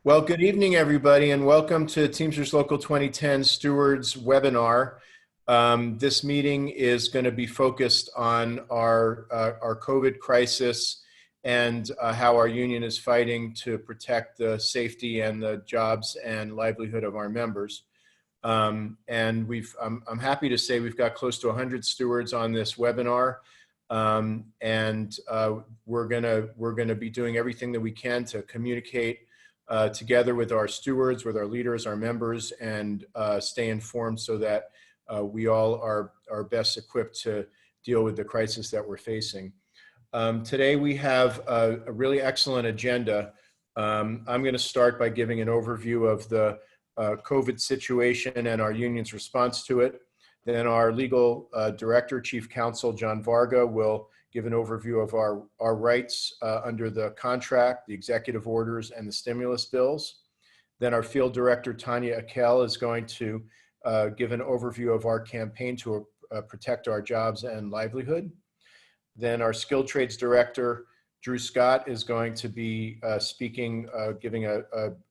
Well, good evening, everybody, and welcome to Teamsters Local 2010 Stewards webinar. This meeting is going to be focused on our COVID crisis and how our union is fighting to protect the safety and the jobs and livelihood of our members. I'm happy to say we've got close to 100 stewards on this webinar. We're gonna be doing everything that we can to communicate together with our stewards, with our leaders, our members, and stay informed so that we all are best equipped to deal with the crisis that we're facing. Today we have a really excellent agenda. I'm going to start by giving an overview of the COVID situation and our union's response to it. Then our legal director, Chief Counsel John Varga, will give an overview of our rights under the contract, the executive orders, and the stimulus bills. Then our field director, Tanya Akel, is going to give an overview of our campaign to protect our jobs and livelihood. Then our skilled trades director, Drew Scott, is going to be speaking, giving an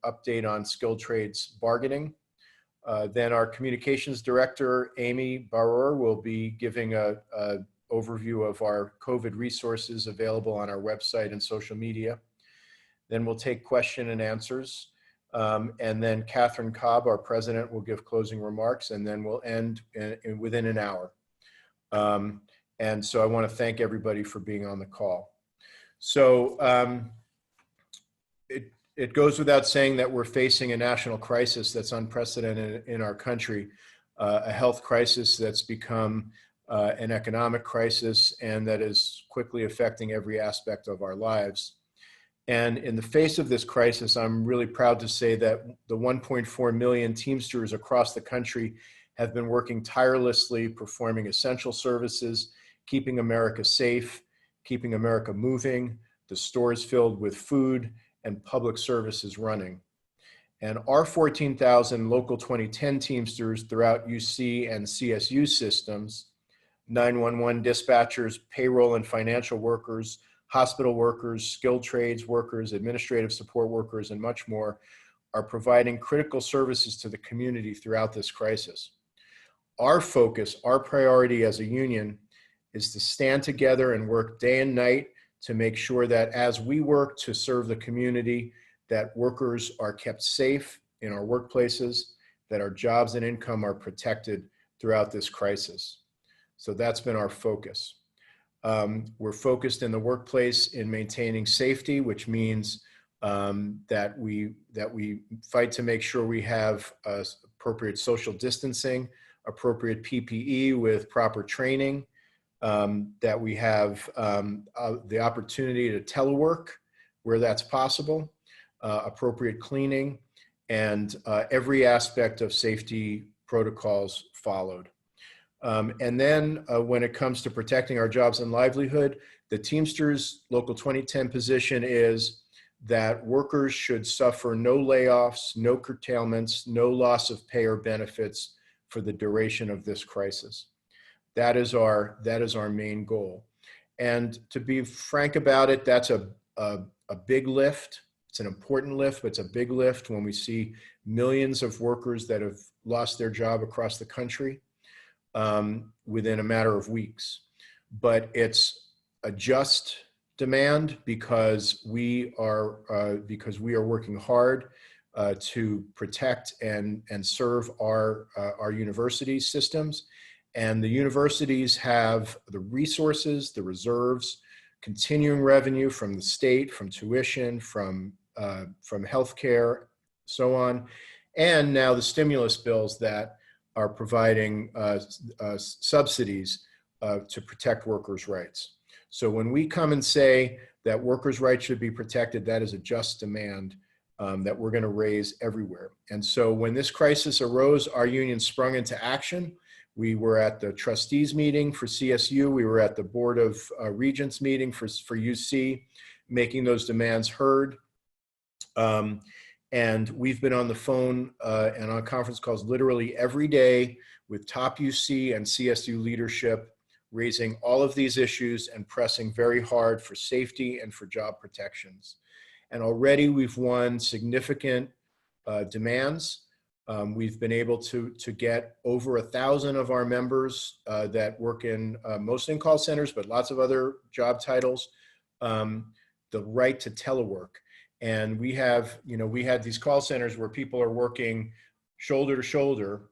update on skilled trades bargaining. Then our communications director, Amy Barrour, will be giving a overview of our COVID resources available on our website and social media. Then we'll take question and answers. And then Catherine Cobb, our president, will give closing remarks, and then we'll end within an hour. And so I want to thank everybody for being on the call. So it goes without saying that we're facing a national crisis that's unprecedented in our country, a health crisis that's become an economic crisis, and that is quickly affecting every aspect of our lives. And in the face of this crisis, I'm really proud to say that the 1.4 million Teamsters across the country have been working tirelessly, performing essential services, keeping America safe, keeping America moving, the stores filled with food, and public services running. And our 14,000 local 2010 Teamsters throughout UC and CSU systems, 911 dispatchers, payroll and financial workers, hospital workers, skilled trades workers, administrative support workers, and much more, are providing critical services to the community throughout this crisis. Our focus, our priority as a union, is to stand together and work day and night to make sure that as we work to serve the community, that workers are kept safe in our workplaces, that our jobs and income are protected throughout this crisis. So that's been our focus. We're focused in the workplace in maintaining safety, which means that we fight to make sure we have appropriate social distancing, appropriate PPE with proper training, that we have the opportunity to telework where that's possible, appropriate cleaning, and every aspect of safety protocols followed. And then when it comes to protecting our jobs and livelihood, the Teamsters Local 2010 position is that workers should suffer no layoffs, no curtailments, no loss of pay or benefits for the duration of this crisis. That is our main goal. And to be frank about it, that's a big lift. It's an important lift, but it's a big lift when we see millions of workers that have lost their job across the country within a matter of weeks. But it's a just demand because we are working hard to protect and serve our university systems. And the universities have the resources, the reserves, continuing revenue from the state, from tuition, from healthcare, so on, and now the stimulus bills that are providing subsidies to protect workers' rights. So when we come and say that workers' rights should be protected, that is a just demand that we're going to raise everywhere. And so when this crisis arose, our union sprung into action. We were at the trustees meeting for CSU. We were at the Board of Regents meeting for UC, making those demands heard. And we've been on the phone and on conference calls literally every day with top UC and CSU leadership, raising all of these issues and pressing very hard for safety and for job protections. And already we've won significant demands. We've been able to get over 1,000 of our members that work in mostly in call centers, but lots of other job titles, the right to telework. And we have, we had these call centers where people are working shoulder to shoulder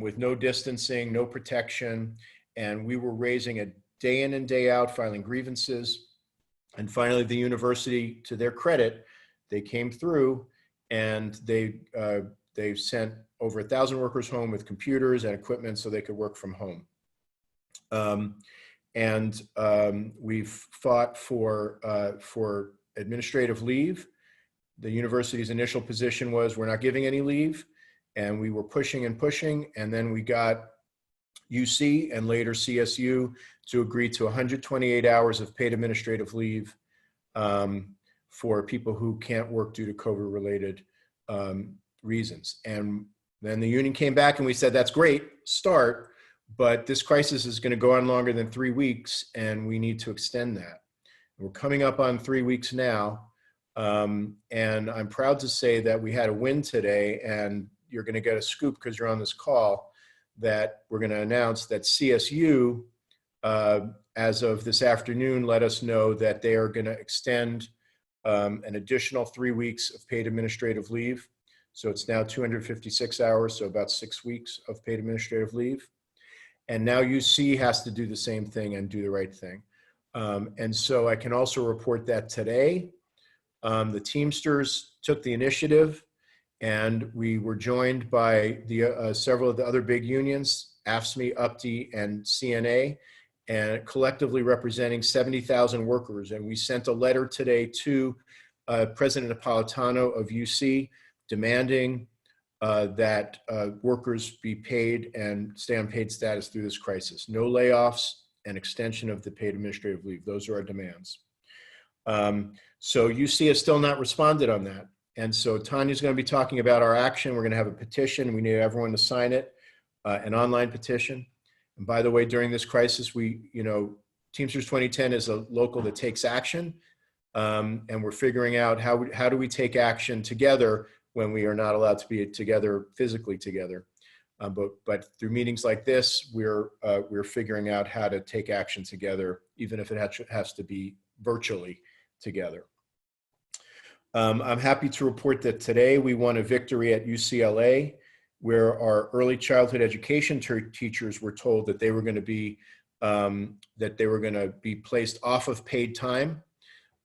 with no distancing, no protection. And we were raising it day in and day out, filing grievances. And finally, the university, to their credit, they came through and they sent over 1,000 workers home with computers and equipment so they could work from home. We've fought for administrative leave. The university's initial position was we're not giving any leave, and we were pushing and pushing, and then we got UC and later CSU to agree to 128 hours of paid administrative leave for people who can't work due to COVID-related reasons. And then the union came back and we said, that's great, start, but this crisis is going to go on longer than 3 weeks and we need to extend that. We're coming up on 3 weeks now. And I'm proud to say that we had a win today, and you're going to get a scoop because you're on this call, that we're going to announce that CSU, as of this afternoon, let us know that they are going to extend an additional 3 weeks of paid administrative leave. So it's now 256 hours, so about 6 weeks of paid administrative leave. And now UC has to do the same thing and do the right thing. And so I can also report that today, the Teamsters took the initiative, and we were joined by the several of the other big unions, AFSCME, UPTE, and CNA, and collectively representing 70,000 workers. And we sent a letter today to President Napolitano of UC demanding that workers be paid and stay on paid status through this crisis. No layoffs and extension of the paid administrative leave. Those are our demands. So UC has still not responded on that. And so Tanya's going to be talking about our action. We're going to have a petition. We need everyone to sign it, an online petition. And by the way, during this crisis, Teamsters 2010 is a local that takes action. And we're figuring out how do we take action together when we are not allowed to be together, physically together. But through meetings like this, we're figuring out how to take action together, even if it has to be virtually together. I'm happy to report that today we won a victory at UCLA, where our early childhood education teachers were told that they were going to be placed off of paid time.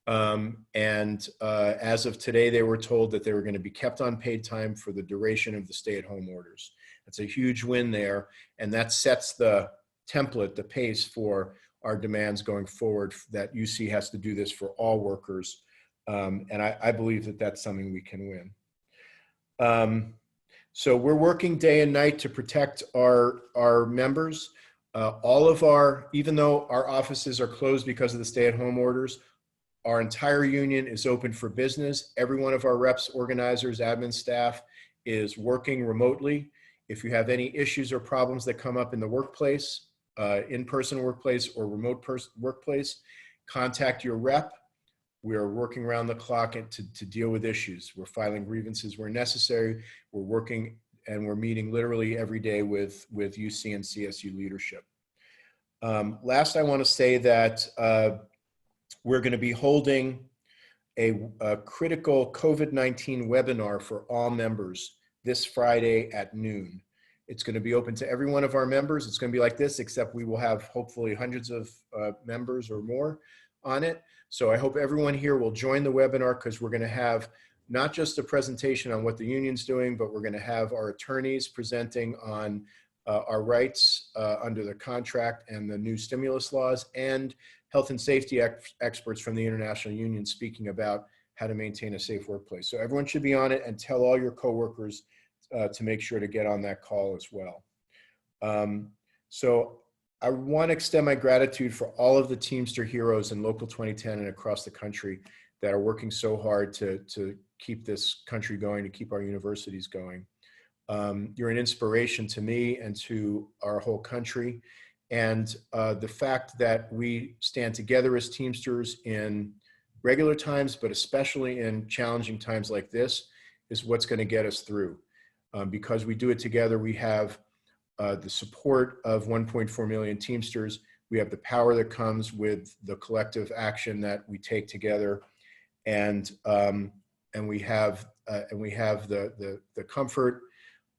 As of today, they were told that they were going to be kept on paid time for the duration of the stay-at-home orders. That's a huge win there, and that sets the template, the pace for our demands going forward, that UC has to do this for all workers. And I believe that that's something we can win. So we're working day and night to protect our members. Even though our offices are closed because of the stay-at-home orders, our entire union is open for business. Every one of our reps, organizers, admin staff is working remotely. If you have any issues or problems that come up in the workplace, in-person workplace or remote workplace, contact your rep. We are working around the clock to deal with issues. We're filing grievances where necessary. We're working and we're meeting literally every day with UC and CSU leadership. Last, I want to say that we're going to be holding a critical COVID-19 webinar for all members this Friday at noon. It's going to be open to every one of our members. It's going to be like this, except we will have hopefully hundreds of members or more on it. So I hope everyone here will join the webinar, because we're going to have not just a presentation on what the union's doing, but we're going to have our attorneys presenting on our rights under the contract and the new stimulus laws, and health and safety experts from the International Union speaking about how to maintain a safe workplace. So everyone should be on it, and tell all your coworkers to make sure to get on that call as well. So I want to extend my gratitude for all of the Teamster heroes in Local 2010 and across the country that are working so hard to keep this country going, to keep our universities going. You're an inspiration to me and to our whole country. And the fact that we stand together as Teamsters in regular times, but especially in challenging times like this, is what's going to get us through. Because we do it together, we have the support of 1.4 million Teamsters. We have the power that comes with the collective action that we take together, and we have the comfort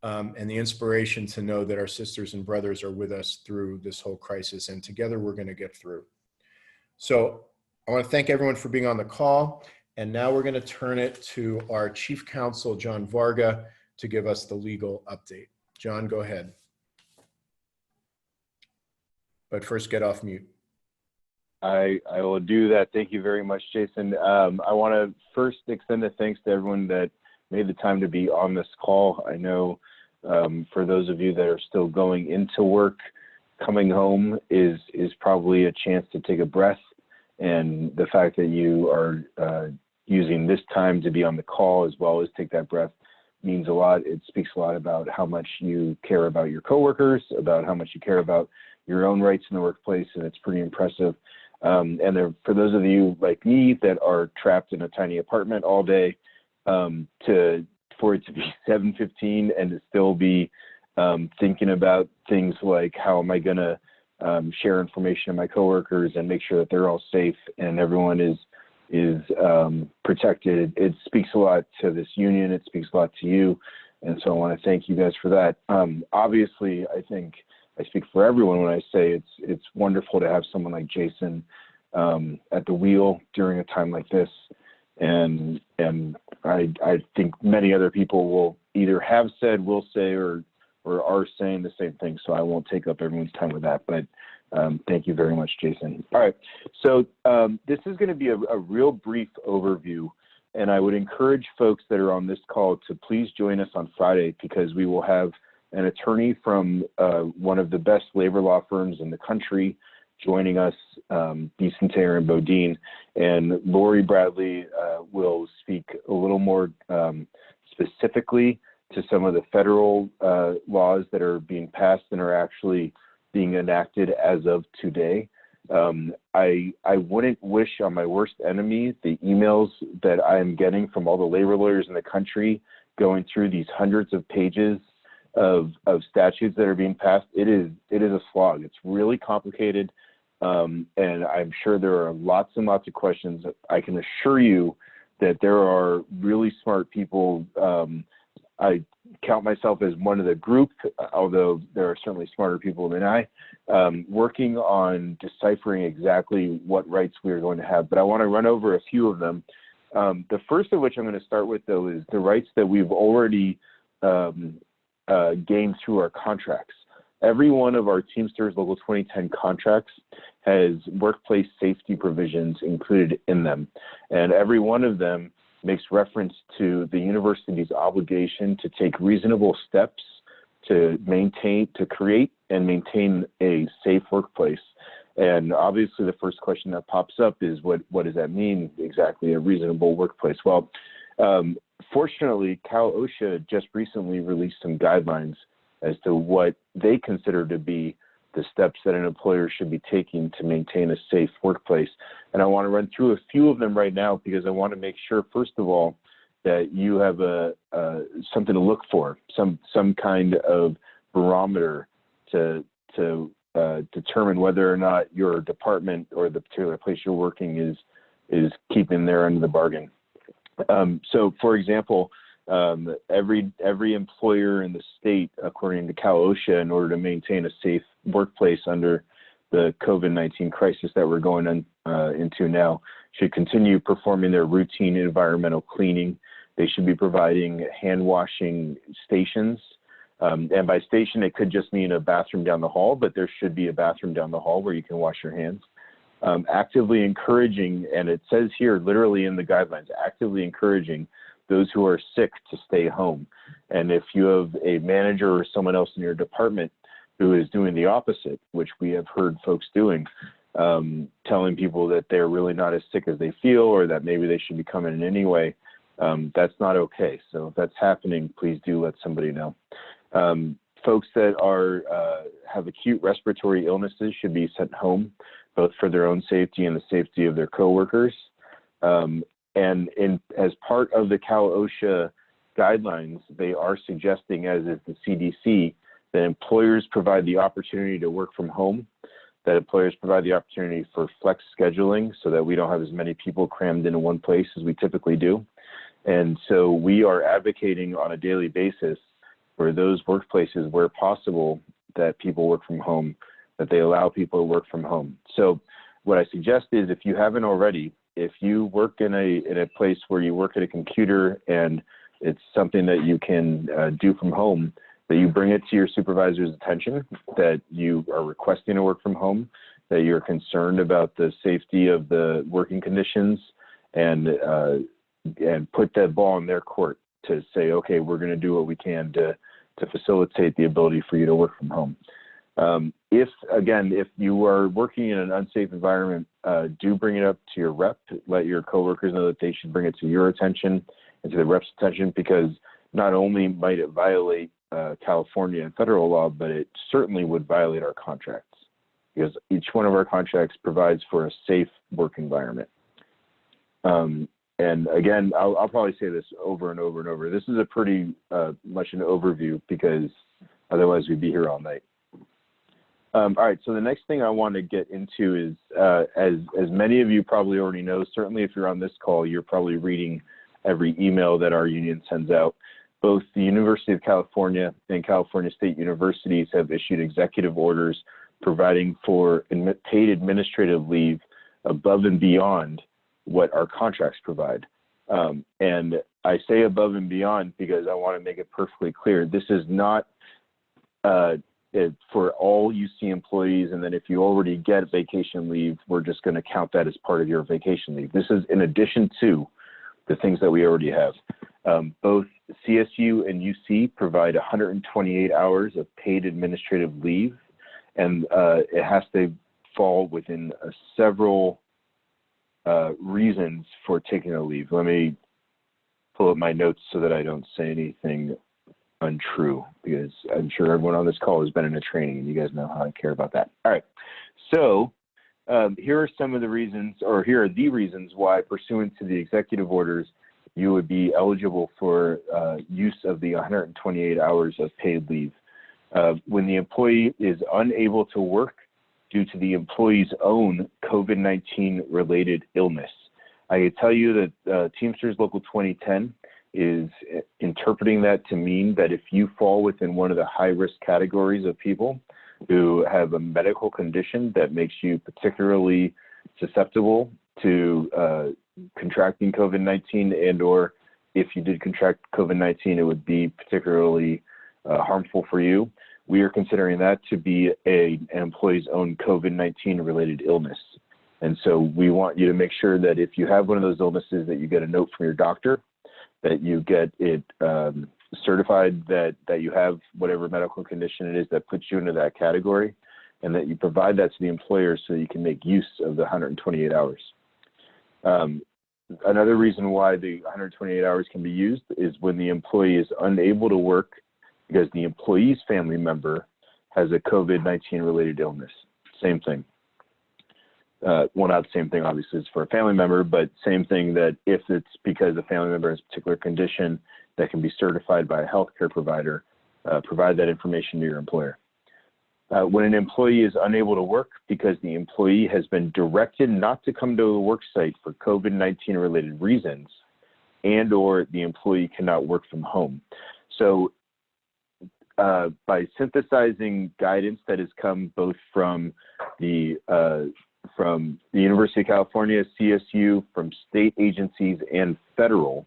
and the inspiration to know that our sisters and brothers are with us through this whole crisis, and together we're going to get through. So I want to thank everyone for being on the call, and now we're going to turn it to our Chief Counsel, John Varga, to give us the legal update. John, go ahead. But first, get off mute. I will do that. Thank you very much, Jason. I want to first extend a thanks to everyone that made the time to be on this call. I know for those of you that are still going into work, coming home is probably a chance to take a breath. And the fact that you are using this time to be on the call as well as take that breath means a lot. It speaks a lot about how much you care about your coworkers, about how much you care about your own rights in the workplace, and it's pretty impressive. For those of you like me that are trapped in a tiny apartment all day, for it to be 7:15 and to still be thinking about things like how am I going to share information to my coworkers and make sure that they're all safe and everyone is protected. It speaks a lot to this union. It speaks a lot to you. And so I want to thank you guys for that. Obviously, I think I speak for everyone when I say it's wonderful to have someone like Jason at the wheel during a time like this. And I think many other people will either have said, will say, or are saying the same thing. So I won't take up everyone's time with that. But thank you very much, Jason. All right. So this is going to be a real brief overview. And I would encourage folks that are on this call to please join us on Friday, because we will have an attorney from one of the best labor law firms in the country joining us, Bicentennial and Bodine, and Lori Bradley will speak a little more specifically to some of the federal laws that are being passed and are actually being enacted as of today. I wouldn't wish on my worst enemy the emails that I am getting from all the labor lawyers in the country going through these hundreds of pages of statutes that are being passed. It is a slog. It's really complicated, and I'm sure there are lots and lots of questions. I can assure you that there are really smart people. I count myself as one of the group, although there are certainly smarter people than I, working on deciphering exactly what rights we are going to have. But I want to run over a few of them. The first of which I'm going to start with, though, is the rights that we've already gained through our contracts. Every one of our Teamsters Local 2010 contracts has workplace safety provisions included in them. And every one of them makes reference to the university's obligation to take reasonable steps to create and maintain a safe workplace. And obviously the first question that pops up is what does that mean exactly, a reasonable workplace? Well, fortunately, Cal OSHA just recently released some guidelines as to what they consider to be the steps that an employer should be taking to maintain a safe workplace. And I want to run through a few of them right now, because I want to make sure, first of all, that you have something to look for, some kind of barometer to determine whether or not your department or the particular place you're working is keeping their end of the bargain. So, for example, every employer in the state, according to Cal OSHA, in order to maintain a safe workplace under the COVID-19 crisis that we're going into now, should continue performing their routine environmental cleaning. They should be providing hand washing stations. And by station, it could just mean a bathroom down the hall, but there should be a bathroom down the hall where you can wash your hands. Actively encouraging, and it says here literally in the guidelines, actively encouraging those who are sick to stay home. And if you have a manager or someone else in your department who is doing the opposite, which we have heard folks doing, telling people that they're really not as sick as they feel, or that maybe they should be coming in anyway, that's not okay. So if that's happening, please do let somebody know. Folks that have acute respiratory illnesses should be sent home, both for their own safety and the safety of their coworkers. And as part of the Cal OSHA guidelines, they are suggesting, as is the CDC, that employers provide the opportunity to work from home, that employers provide the opportunity for flex scheduling so that we don't have as many people crammed into one place as we typically do. And so we are advocating on a daily basis for those workplaces where possible that people work from home, that they allow people to work from home. So what I suggest is, if you haven't already, if you work in a place where you work at a computer and it's something that you can do from home, that you bring it to your supervisor's attention, that you are requesting to work from home, that you're concerned about the safety of the working conditions, and put that ball in their court to say, okay, we're going to do what we can to facilitate the ability for you to work from home. If you are working in an unsafe environment, do bring it up to your rep. Let your coworkers know that they should bring it to your attention and to the rep's attention, because not only might it violate California and federal law, but it certainly would violate our contracts, because each one of our contracts provides for a safe work environment. And again, I'll probably say this over and over and over. This is a pretty much an overview, because otherwise we'd be here all night. All right, so the next thing I want to get into is, as many of you probably already know, certainly if you're on this call, you're probably reading every email that our union sends out. Both the University of California and California State Universities have issued executive orders providing for paid administrative leave above and beyond what our contracts provide. And I say above and beyond because I want to make it perfectly clear. This is not for all UC employees, and then if you already get vacation leave, we're just going to count that as part of your vacation leave. This is in addition to the things that we already have. Both CSU and UC provide 128 hours of paid administrative leave, and it has to fall within several reasons for taking a leave. Let me pull up my notes so that I don't say anything untrue, because I'm sure everyone on this call has been in a training and you guys know how I care about that. All right, so here are some of the reasons, or here are the reasons why, pursuant to the executive orders, you would be eligible for use of the 128 hours of paid leave. When the employee is unable to work due to the employee's own COVID-19 related illness. I can tell you that Teamsters Local 2010 is interpreting that to mean that if you fall within one of the high-risk categories of people who have a medical condition that makes you particularly susceptible to contracting COVID-19, and or if you did contract COVID-19, it would be particularly harmful for you, we are considering that to be an employee's own COVID-19 related illness. And so we want you to make sure that if you have one of those illnesses, that you get a note from your doctor, that you get it certified that you have whatever medical condition it is that puts you into that category, and that you provide that to the employer so you can make use of the 128 hours. Another reason why the 128 hours can be used is when the employee is unable to work because the employee's family member has a COVID-19 related illness. Same thing. Well, not the same thing, obviously, it's for a family member, but same thing, that if it's because the family member has a particular condition that can be certified by a healthcare provider, provide that information to your employer. When an employee is unable to work because the employee has been directed not to come to a work site for COVID-19 related reasons, and or the employee cannot work from home. So by synthesizing guidance that has come both from the University of California, CSU, from state agencies and federal,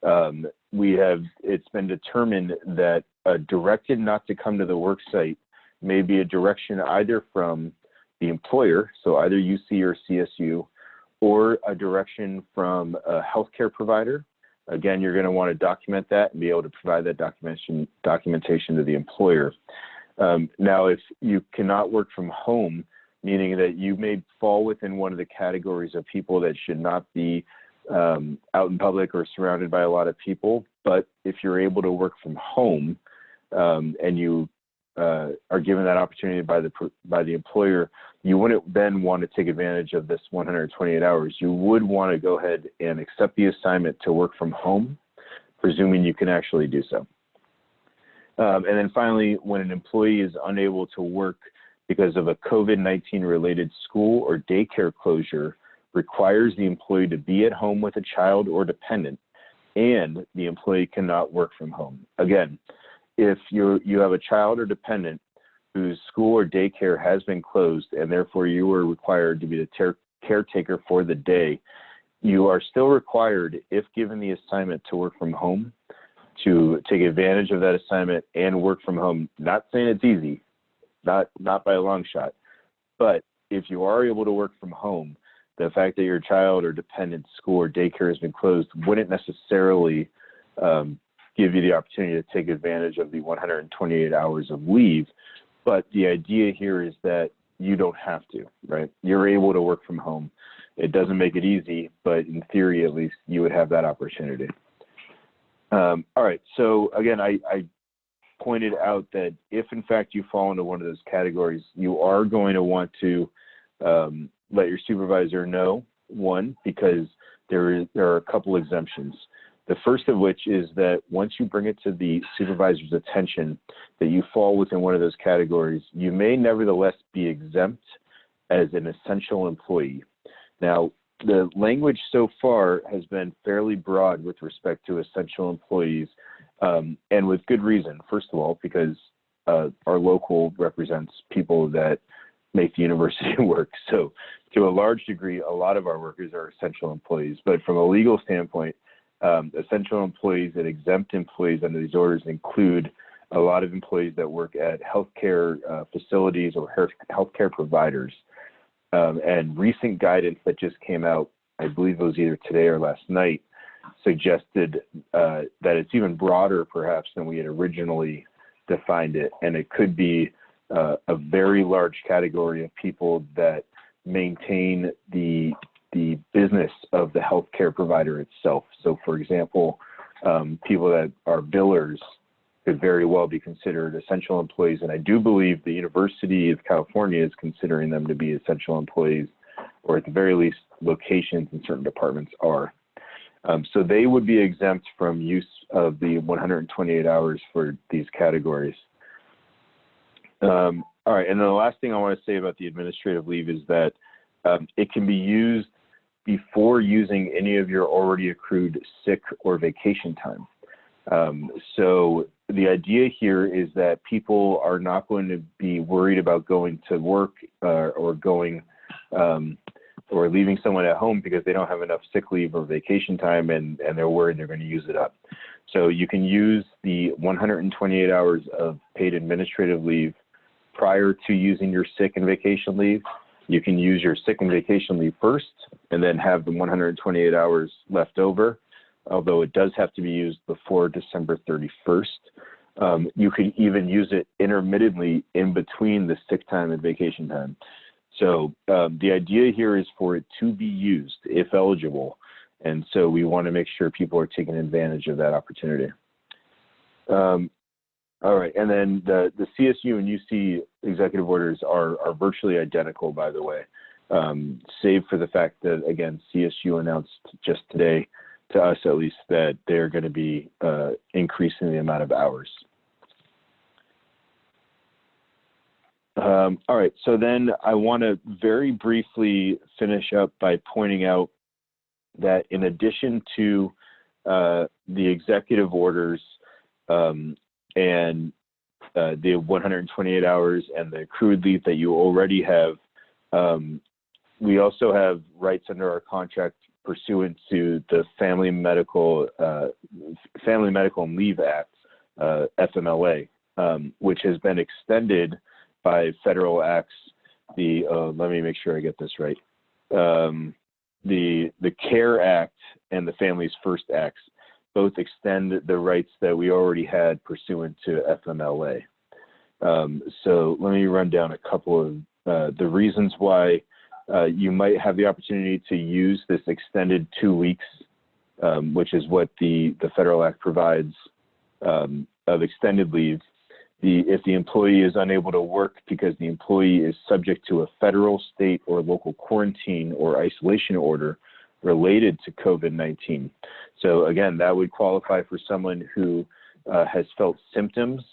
it's been determined that directed not to come to the work site may be a direction either from the employer, so either UC or CSU, or a direction from a healthcare provider. Again, you're going to want to document that and be able to provide that documentation to the employer. Now, if you cannot work from home, meaning that you may fall within one of the categories of people that should not be out in public or surrounded by a lot of people, but if you're able to work from home and you are given that opportunity by the employer, you wouldn't then want to take advantage of this 128 hours. You would want to go ahead and accept the assignment to work from home, presuming you can actually do so. And then finally, when an employee is unable to work because of a COVID-19 related school or daycare closure, requires the employee to be at home with a child or dependent, and the employee cannot work from home. Again, if you have a child or dependent whose school or daycare has been closed and therefore you are required to be the caretaker for the day, you are still required, if given the assignment to work from home, to take advantage of that assignment and work from home. Not saying it's easy, not by a long shot, but if you are able to work from home, the fact that your child or dependent school or daycare has been closed wouldn't necessarily give you the opportunity to take advantage of the 128 hours of leave. But the idea here is that you don't have to, right? You're able to work from home. It doesn't make it easy, but in theory, at least, you would have that opportunity. All right, so again, I pointed out that if in fact you fall into one of those categories, you are going to want to let your supervisor know, one, because there are a couple exemptions. The first of which is that once you bring it to the supervisor's attention that you fall within one of those categories, you may nevertheless be exempt as an essential employee. Now, the language so far has been fairly broad with respect to essential employees, and with good reason. First of all, because our local represents people that make the university work. So to a large degree, a lot of our workers are essential employees. But from a legal standpoint, essential employees and exempt employees under these orders include a lot of employees that work at healthcare facilities or healthcare providers. And recent guidance that just came out, I believe it was either today or last night, suggested that it's even broader perhaps than we had originally defined it. And it could be a very large category of people that maintain the business of the healthcare provider itself. So for example, people that are billers could very well be considered essential employees. And I do believe the University of California is considering them to be essential employees, or at the very least, locations in certain departments are. So they would be exempt from use of the 128 hours for these categories. All right, and then the last thing I want to say about the administrative leave is that it can be used before using any of your already accrued sick or vacation time. So the idea here is that people are not going to be worried about going to work or going or leaving someone at home because they don't have enough sick leave or vacation time, and they're worried they're going to use it up. So you can use the 128 hours of paid administrative leave prior to using your sick and vacation leave. You can use your sick and vacation leave first and then have the 128 hours left over, although it does have to be used before December 31st. You can even use it intermittently in between the sick time and vacation time. So the idea here is for it to be used if eligible. And so we want to make sure people are taking advantage of that opportunity. All right, and then the CSU and UC executive orders are virtually identical, by the way, save for the fact that, again, CSU announced just today, to us at least, that they're going to be increasing the amount of hours. All right, so then I want to very briefly finish up by pointing out that in addition to the executive orders and the 128 hours and the accrued leave that you already have, we also have rights under our contract pursuant to the Family Medical and Leave Act, FMLA, which has been extended by federal acts. Let me make sure I get this right. The CARE Act and the Families First Acts both extend the rights that we already had pursuant to FMLA. So let me run down a couple of the reasons why you might have the opportunity to use this extended 2 weeks, which is what the federal act provides of extended leave, if the employee is unable to work because the employee is subject to a federal, state, or local quarantine or isolation order related to COVID-19. So again, that would qualify for someone who has felt symptoms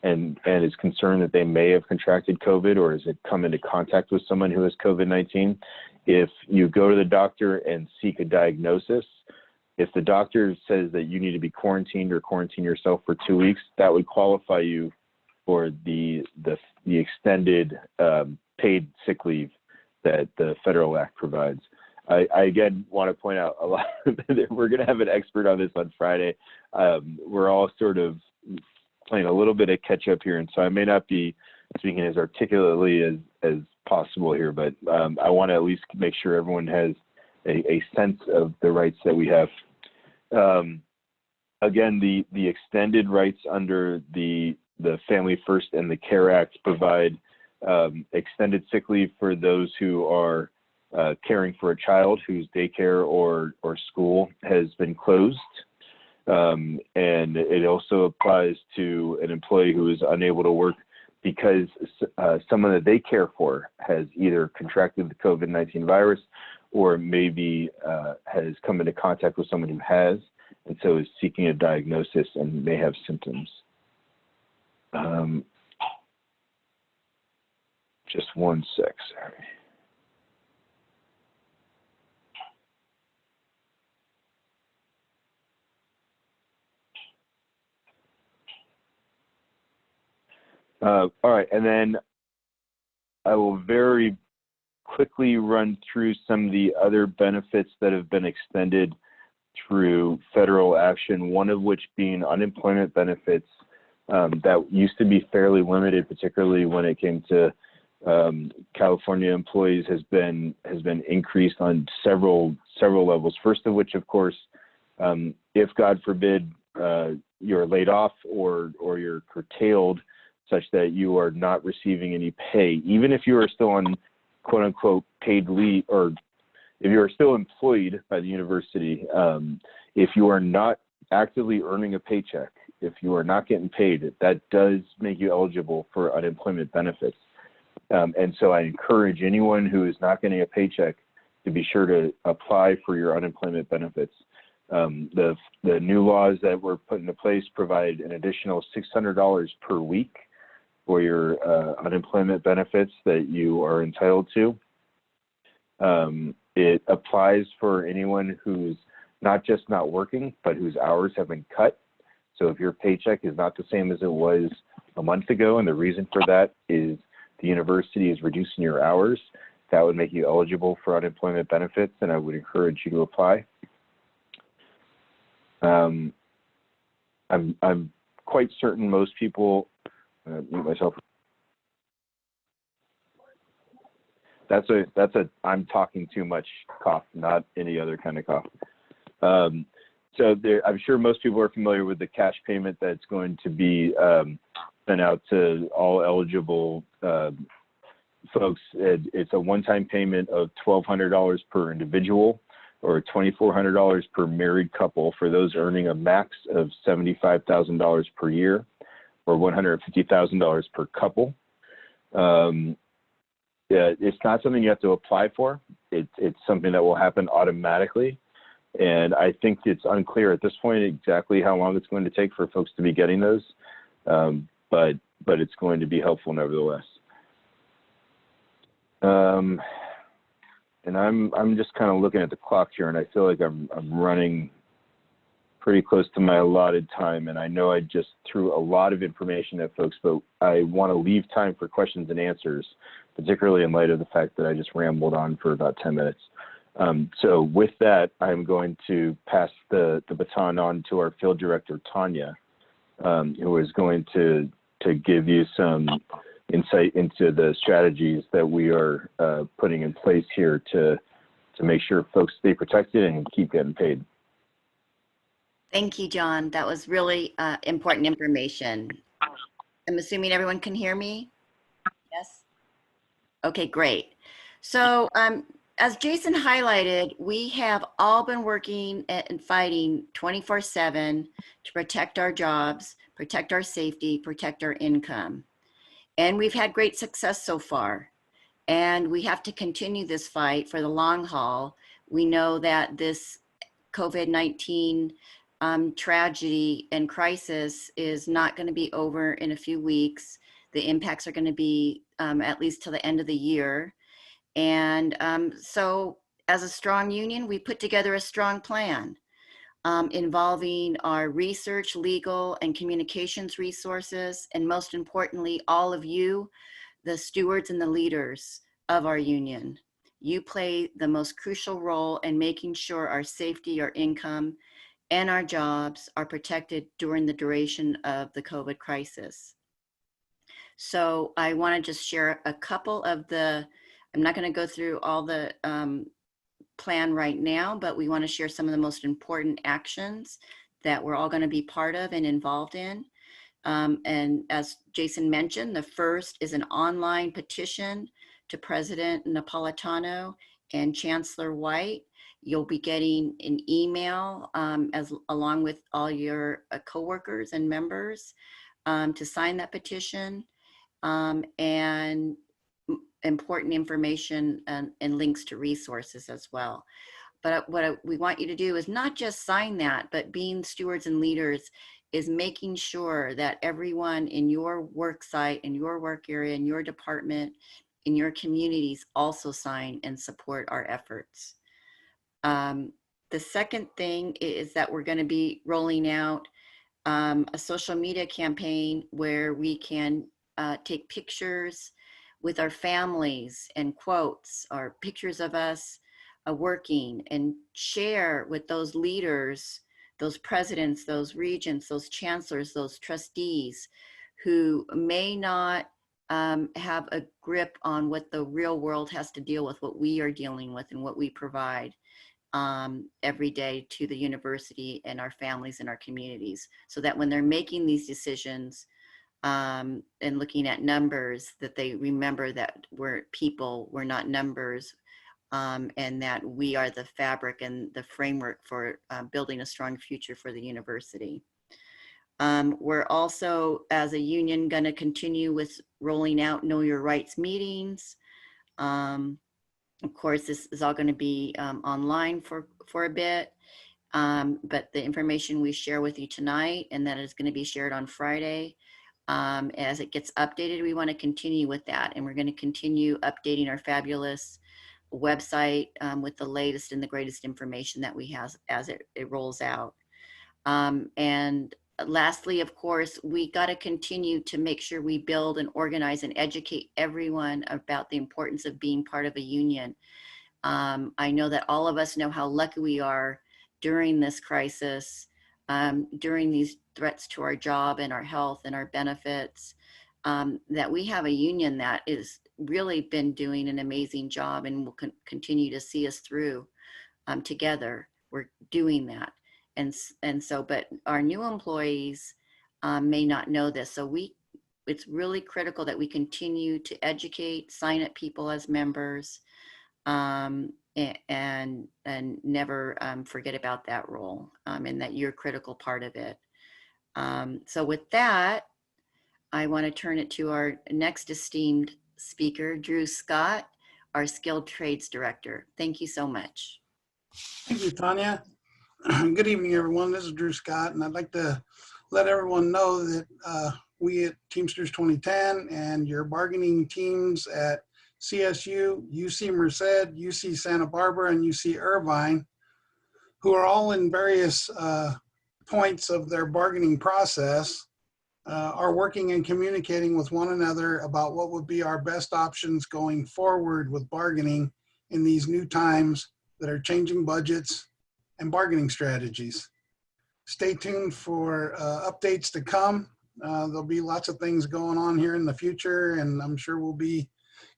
and is concerned that they may have contracted COVID or has come into contact with someone who has COVID-19. If you go to the doctor and seek a diagnosis, if the doctor says that you need to be quarantined or quarantine yourself for 2 weeks, that would qualify you for the extended paid sick leave that the federal act provides. I again want to point out a lot. We're going to have an expert on this on Friday. We're all sort of playing a little bit of catch up here, and so I may not be speaking as articulately as possible here, but I want to at least make sure everyone has a sense of the rights that we have. Again, the extended rights under the Family First and the CARE Act provide extended sick leave for those who are caring for a child whose daycare or school has been closed. And it also applies to an employee who is unable to work because someone that they care for has either contracted the COVID-19 virus or maybe has come into contact with someone who has, and so is seeking a diagnosis and may have symptoms. Just 1 sec, sorry. All right, and then I will very quickly run through some of the other benefits that have been extended through federal action, one of which being unemployment benefits that used to be fairly limited, particularly when it came to California employees, has been increased on several levels. First of which, of course, if God forbid you're laid off or you're curtailed such that you are not receiving any pay, even if you are still on quote unquote paid leave, or if you are still employed by the university, if you are not actively earning a paycheck, if you are not getting paid, that does make you eligible for unemployment benefits. And so I encourage anyone who is not getting a paycheck to be sure to apply for your unemployment benefits. The new laws that were put into place provide an additional $600 per week for your unemployment benefits that you are entitled to. It applies for anyone who's not just not working, but whose hours have been cut. So if your paycheck is not the same as it was a month ago, and the reason for that is the university is reducing your hours, that would make you eligible for unemployment benefits, and I would encourage you to apply. I'm quite certain most people, mute myself. That's a I'm talking too much cough, not any other kind of cough. So I'm sure most people are familiar with the cash payment that's going to be sent out to all eligible folks. It's a one-time payment of $1,200 per individual, or $2,400 per married couple for those earning a max of $75,000 per year, or $150,000 per couple. It's not something you have to apply for. It's something that will happen automatically. And I think it's unclear at this point exactly how long it's going to take for folks to be getting those, but it's going to be helpful nevertheless. And I'm just kind of looking at the clock here, and I feel like I'm running pretty close to my allotted time. And I know I just threw a lot of information at folks, but I want to leave time for questions and answers, particularly in light of the fact that I just rambled on for about 10 minutes. So with that, I'm going to pass the baton on to our field director, Tanya, who is going to give you some insight into the strategies that we are putting in place here to make sure folks stay protected and keep getting paid. Thank you, John. That was really important information. I'm assuming everyone can hear me? Yes? Okay, great. So as Jason highlighted, we have all been working and fighting 24/7 to protect our jobs, protect our safety, protect our income. And we've had great success so far. And we have to continue this fight for the long haul. We know that this COVID-19 tragedy and crisis is not going to be over in a few weeks. The impacts are going to be at least till the end of the year. And so as a strong union, we put together a strong plan involving our research, legal, and communications resources, and most importantly, all of you, the stewards and the leaders of our union. You play the most crucial role in making sure our safety, our income, and our jobs are protected during the duration of the COVID crisis. So I want to just share a couple of I'm not going to go through all the plan right now, but we want to share some of the most important actions that we're all going to be part of and involved in. And as Jason mentioned, the first is an online petition to President Napolitano and Chancellor White. You'll be getting an email along with all your coworkers and members to sign that petition, and important information and links to resources as well. But what we want you to do is not just sign that, but being stewards and leaders is making sure that everyone in your work site, in your work area, in your department, in your communities also sign and support our efforts. The second thing is that we're going to be rolling out a social media campaign where we can take pictures with our families and quotes or pictures of us working, and share with those leaders, those presidents, those regents, those chancellors, those trustees who may not have a grip on what the real world has to deal with, what we are dealing with and what we provide every day to the university and our families and our communities, so that when they're making these decisions and looking at numbers, that they remember that we're people, we're not numbers, and that we are the fabric and the framework for building a strong future for the university. We're also, as a union, going to continue with rolling out Know Your Rights meetings. Of course, this is all going to be online for a bit, but the information we share with you tonight, and that is going to be shared on Friday, as it gets updated, we want to continue with that. And we're going to continue updating our fabulous website with the latest and the greatest information that we have as it rolls out. And lastly, of course, we got to continue to make sure we build and organize and educate everyone about the importance of being part of a union. I know that all of us know how lucky we are during this crisis, during these threats to our job and our health and our benefits, that we have a union that is really been doing an amazing job and will continue to see us through together. We're doing that. And so, but our new employees may not know this. So it's really critical that we continue to educate, sign up people as members, and never forget about that role, and that you're a critical part of it. So with that, I want to turn it to our next esteemed speaker, Drew Scott, our Skilled Trades Director. Thank you so much. Thank you, Tanya. Good evening, everyone. This is Drew Scott, and I'd like to let everyone know that we at Teamsters 2010 and your bargaining teams at CSU, UC Merced, UC Santa Barbara, and UC Irvine, who are all in various points of their bargaining process, are working and communicating with one another about what would be our best options going forward with bargaining in these new times that are changing budgets and bargaining strategies. Stay tuned for updates to come. There'll be lots of things going on here in the future, and I'm sure we'll be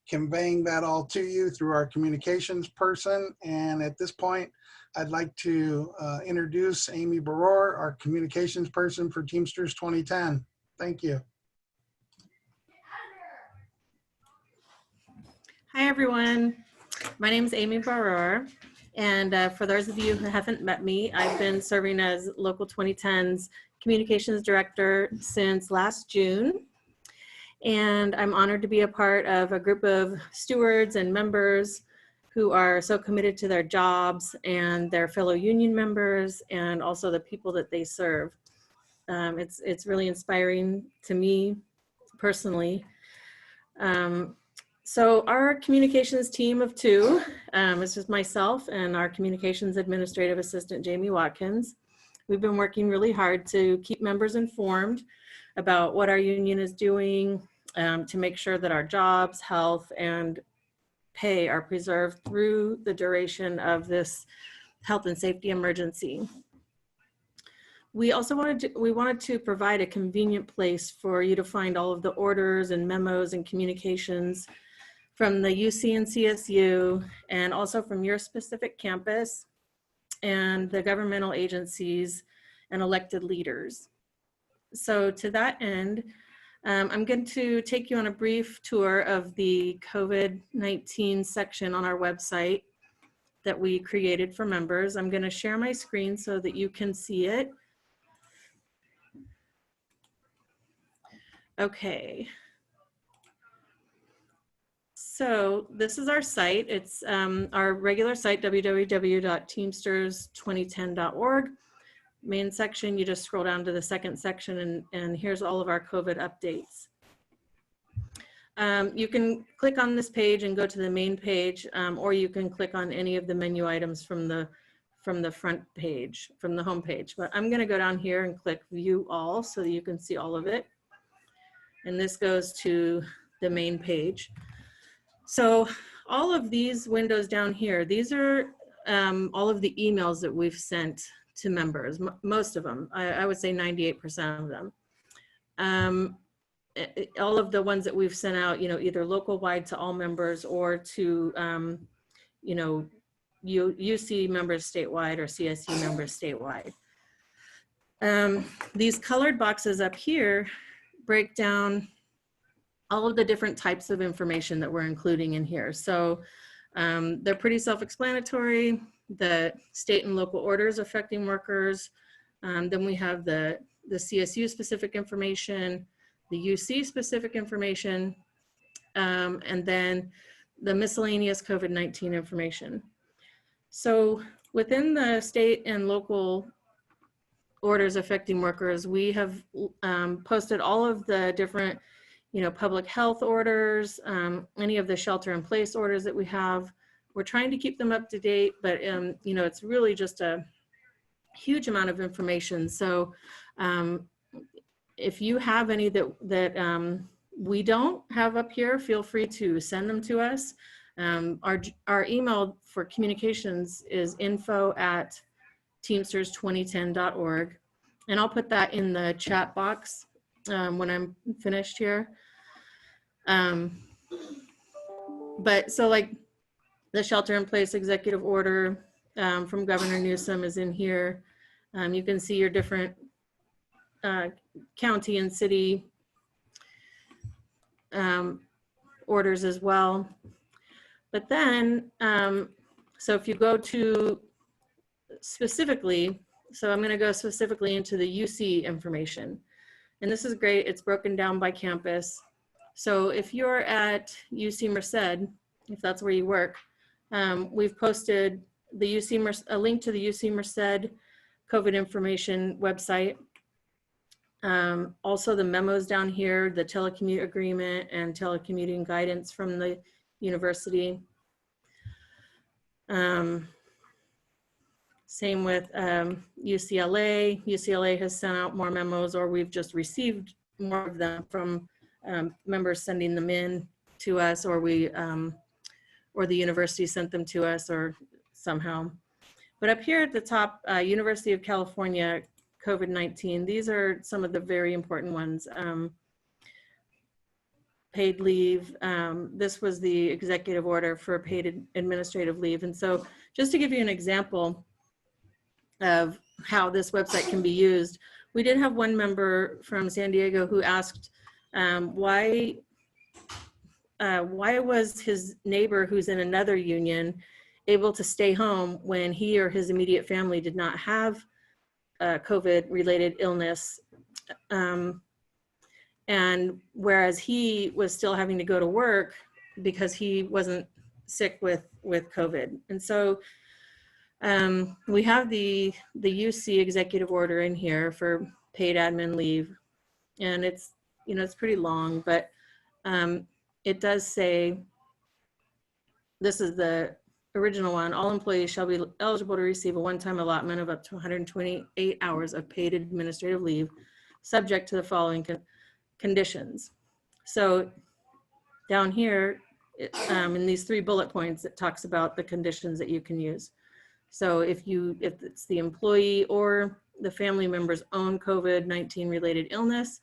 conveying that all to you through our communications person. And at this point, I'd like to introduce Amy Baror, our communications person for Teamsters 2010. Thank you. Hi, everyone. My name is Amy Barrer, and for those of you who haven't met me, I've been serving as Local 2010's Communications Director since last June. And I'm honored to be a part of a group of stewards and members who are so committed to their jobs and their fellow union members and also the people that they serve. It's really inspiring to me personally. So our communications team of two, it's just myself and our communications administrative assistant, Jamie Watkins. We've been working really hard to keep members informed about what our union is doing, to make sure that our jobs, health, and pay are preserved through the duration of this health and safety emergency. We also wanted to provide a convenient place for you to find all of the orders and memos and communications from the UC and CSU, and also from your specific campus and the governmental agencies and elected leaders. So to that end, I'm going to take you on a brief tour of the COVID-19 section on our website that we created for members. I'm going to share my screen so that you can see it. Okay. So this is our site. It's our regular site, www.teamsters2010.org. Main section, you just scroll down to the second section, and here's all of our COVID updates. You can click on this page and go to the main page, or you can click on any of the menu items from the front page, from the home page. But I'm going to go down here and click View All so that you can see all of it. And this goes to the main page. So all of these windows down here, these are all of the emails that we've sent to members, most of them. I would say 98% of them. All of the ones that we've sent out, either local wide to all members or to, UC members statewide or CSU members statewide. These colored boxes up here break down all of the different types of information that we're including in here. So they're pretty self-explanatory. The state and local orders affecting workers. Then we have the CSU specific information, the UC specific information, and then the miscellaneous COVID-19 information. So within the state and local orders affecting workers, we have posted all of the different, public health orders, any of the shelter in place orders that we have. We're trying to keep them up to date, but it's really just a huge amount of information. So if you have any that we don't have up here, feel free to send them to us. Our email for communications is info@teamsters2010.org. And I'll put that in the chat box when I'm finished here. But so like the shelter in place executive order from Governor Newsom is in here. You can see your different county and city orders as well. But then, so if you go to specifically, so I'm going to go specifically into the UC information. And this is great. It's broken down by campus. So if you're at UC Merced, if that's where you work, we've posted the a link to the UC Merced COVID information website. Also the memos down here, the telecommute agreement and telecommuting guidance from the university. Same with UCLA. UCLA has sent out more memos, or we've just received more of them from members sending them in to us, or or the university sent them to us, or somehow. But up here at the top, University of California COVID-19, these are some of the very important ones. Paid leave. This was the executive order for paid administrative leave. And so just to give you an example of how this website can be used, we did have one member from San Diego who asked why why was his neighbor who's in another union able to stay home when he or his immediate family did not have COVID-related illness? And whereas he was still having to go to work because he wasn't sick with COVID. And so we have the UC executive order in here for paid admin leave. And it's, you know, it's pretty long, but it does say, this is the original one, all employees shall be eligible to receive a one-time allotment of up to 128 hours of paid administrative leave, subject to the following conditions. So down here, in these 3 bullet points, it talks about the conditions that you can use. So if it's the employee or the family member's own COVID-19 related illness,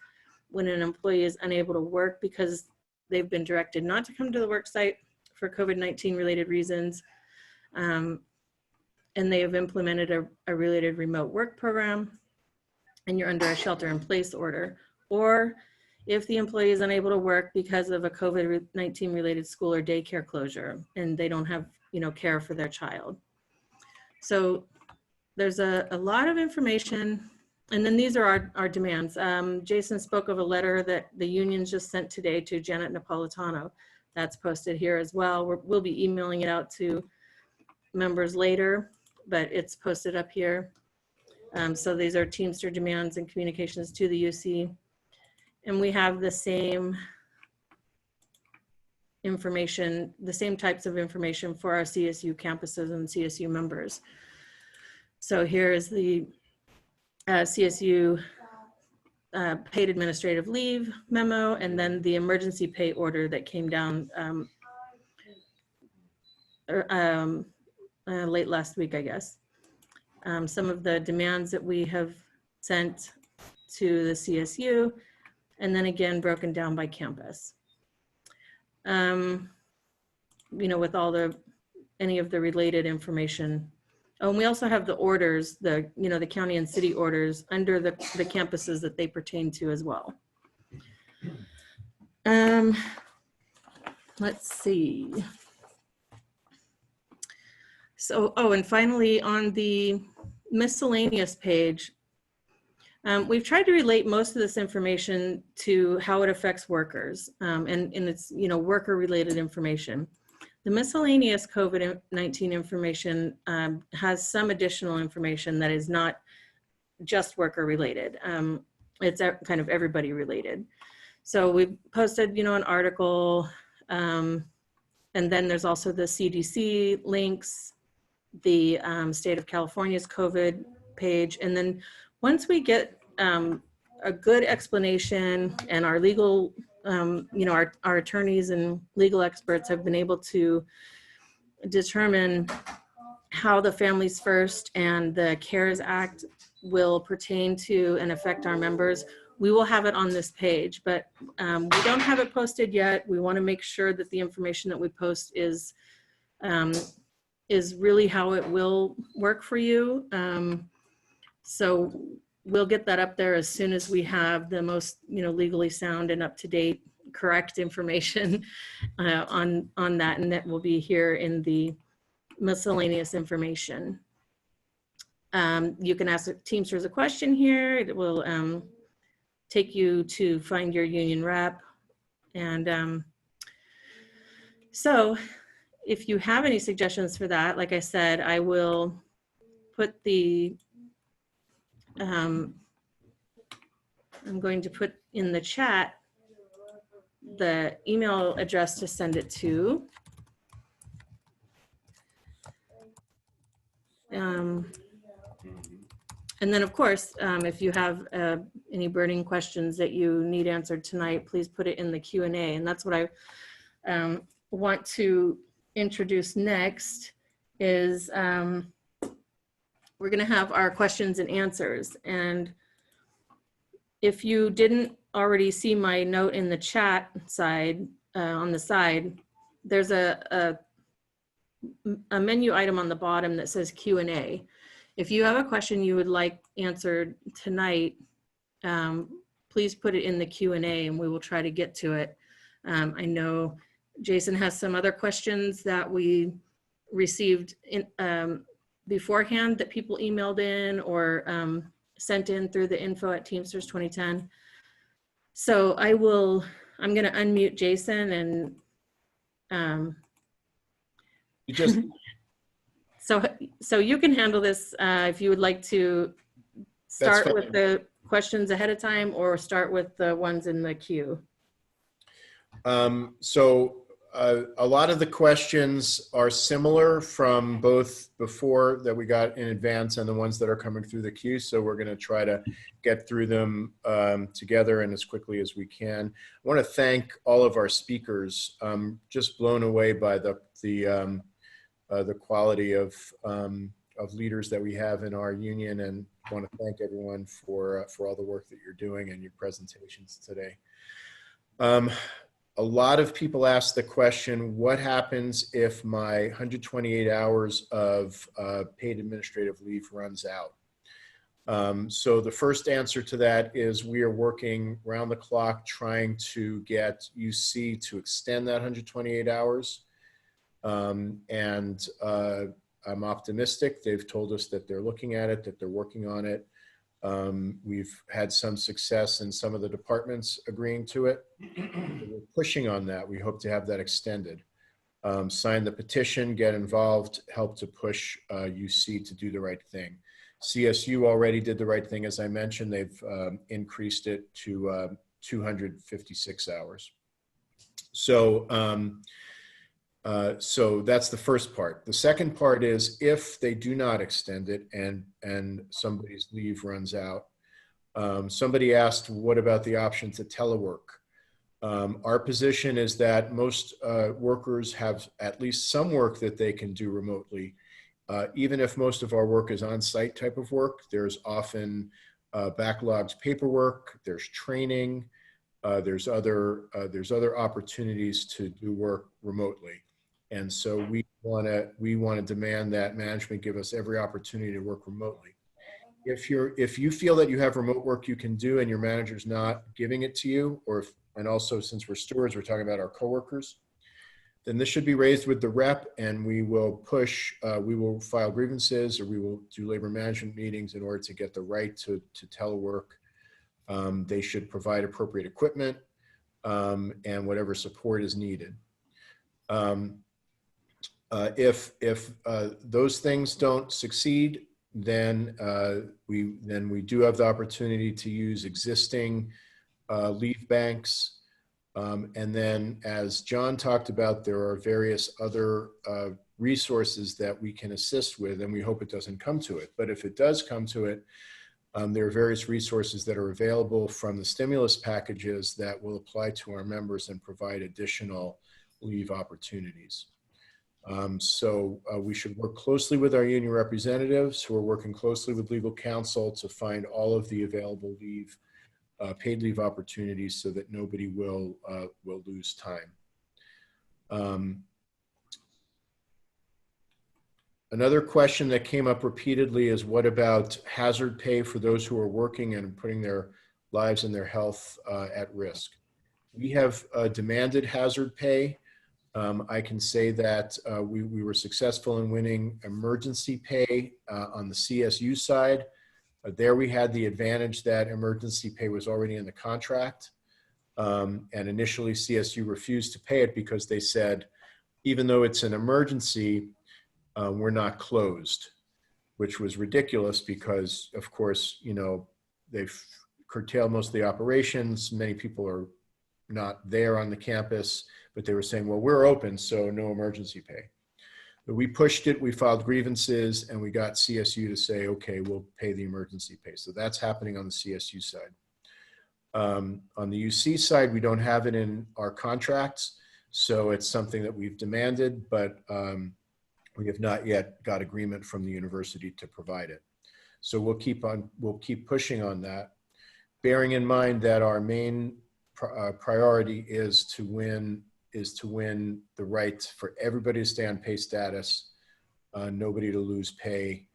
when an employee is unable to work because they've been directed not to come to the work site for COVID-19 related reasons, and they have implemented a related remote work program, and you're under a shelter-in-place order, or if the employee is unable to work because of a COVID-19 related school or daycare closure, and they don't have, you know, care for their child. So there's a lot of information. And then these are our demands. Jason spoke of a letter that the unions just sent today to Janet Napolitano. That's posted here as well. We'll be emailing it out to members later, but it's posted up here. So these are Teamster demands and communications to the UC. And we have the same information, the same types of information for our CSU campuses and CSU members. So here is the CSU paid administrative leave memo, and then the emergency pay order that came down late last week, I guess. Some of the demands that we have sent to the CSU, and then again broken down by campus. You know, with all any of the related information. Oh, and we also have the orders, the county and city orders under the campuses that they pertain to as well. Let's see. So, oh, and finally on the miscellaneous page, we've tried to relate most of this information to how it affects workers, and it's, you know, worker related information. The miscellaneous COVID-19 information has some additional information that is not just worker related. It's kind of everybody related. So we've posted, you know, an article, and then there's also the CDC links, the state of California's COVID page. And then once we get a good explanation and our legal, you know, our attorneys and legal experts have been able to determine how the Families First and the CARES Act will pertain to and affect our members, we will have it on this page, but we don't have it posted yet. We want to make sure that the information that we post is really how it will work for you. So we'll get that up there as soon as we have the most, you know, legally sound and up to date, correct information on that, and that will be here in the miscellaneous information. You can ask Teamsters a question here. It will take you to find your union rep. And so if you have any suggestions for that, like I said, I will put the, I'm going to put in the chat the email address to send it to. And then of course, if you have any burning questions that you need answered tonight, please put it in the Q&A. And that's what I want to introduce next is we're gonna have our questions and answers. And if you didn't already see my note in the chat side, on the side, there's a menu item on the bottom that says Q&A. If you have a question you would like answered tonight, please put it in the Q&A and we will try to get to it. I know Jason has some other questions that we received in, beforehand that people emailed in or sent in through the info@Teamsters 2010. So I'm going to unmute Jason and You just, so you can handle this if you would like to start fine. with the questions ahead of time or start with the ones in the queue. A lot of the questions are similar from both before that we got in advance and the ones that are coming through the queue. So we're going to try to get through them together and as quickly as we can. I want to thank all of our speakers. Just blown away by the quality of leaders that we have in our union, and want to thank everyone for all the work that you're doing and your presentations today. A lot of people ask the question, what happens if my 128 hours of paid administrative leave runs out? So the first answer to that is we are working round the clock trying to get UC to extend that 128 hours. I'm optimistic. They've told us that they're looking at it, that they're working on it. We've had some success in some of the departments agreeing to it. We're pushing on that. We hope to have that extended. Sign the petition, get involved, help to push UC to do the right thing. CSU already did the right thing. As I mentioned, they've increased it to 256 hours. So that's the first part. The second part is if they do not extend it and somebody's leave runs out. Somebody asked, what about the option to telework? Our position is that most workers have at least some work that they can do remotely. Even if most of our work is on-site type of work, there's often backlogged paperwork, there's training, there's other opportunities to do work remotely. And so we want to demand that management give us every opportunity to work remotely. If you feel that you have remote work you can do and your manager's not giving it to you, and also since we're stewards, we're talking about our coworkers, then this should be raised with the rep, and we will push, we will file grievances, or we will do labor management meetings in order to get the right to telework. They should provide appropriate equipment and whatever support is needed. If those things don't succeed, then we do have the opportunity to use existing leave banks. And then, as John talked about, there are various other resources that we can assist with, and we hope it doesn't come to it. But if it does come to it, there are various resources that are available from the stimulus packages that will apply to our members and provide additional leave opportunities. We should work closely with our union representatives who are working closely with legal counsel to find all of the available leave, paid leave opportunities so that nobody will lose time. Another question that came up repeatedly is what about hazard pay for those who are working and putting their lives and their health at risk? We have demanded hazard pay. I can say that we were successful in winning emergency pay on the CSU side. There we had the advantage that emergency pay was already in the contract. And initially CSU refused to pay it because they said, even though it's an emergency, we're not closed, which was ridiculous because, of course, you know, they've curtailed most of the operations. Many people are not there on the campus, but they were saying, well, we're open, so no emergency pay. But we pushed it, we filed grievances, and we got CSU to say, okay, we'll pay the emergency pay. So that's happening on the CSU side. On the UC side, we don't have it in our contracts, so it's something that we've demanded, but we have not yet got agreement from the university to provide it. So we'll keep pushing on that, bearing in mind that our main priority is to win the right for everybody to stay on pay status, nobody to lose pay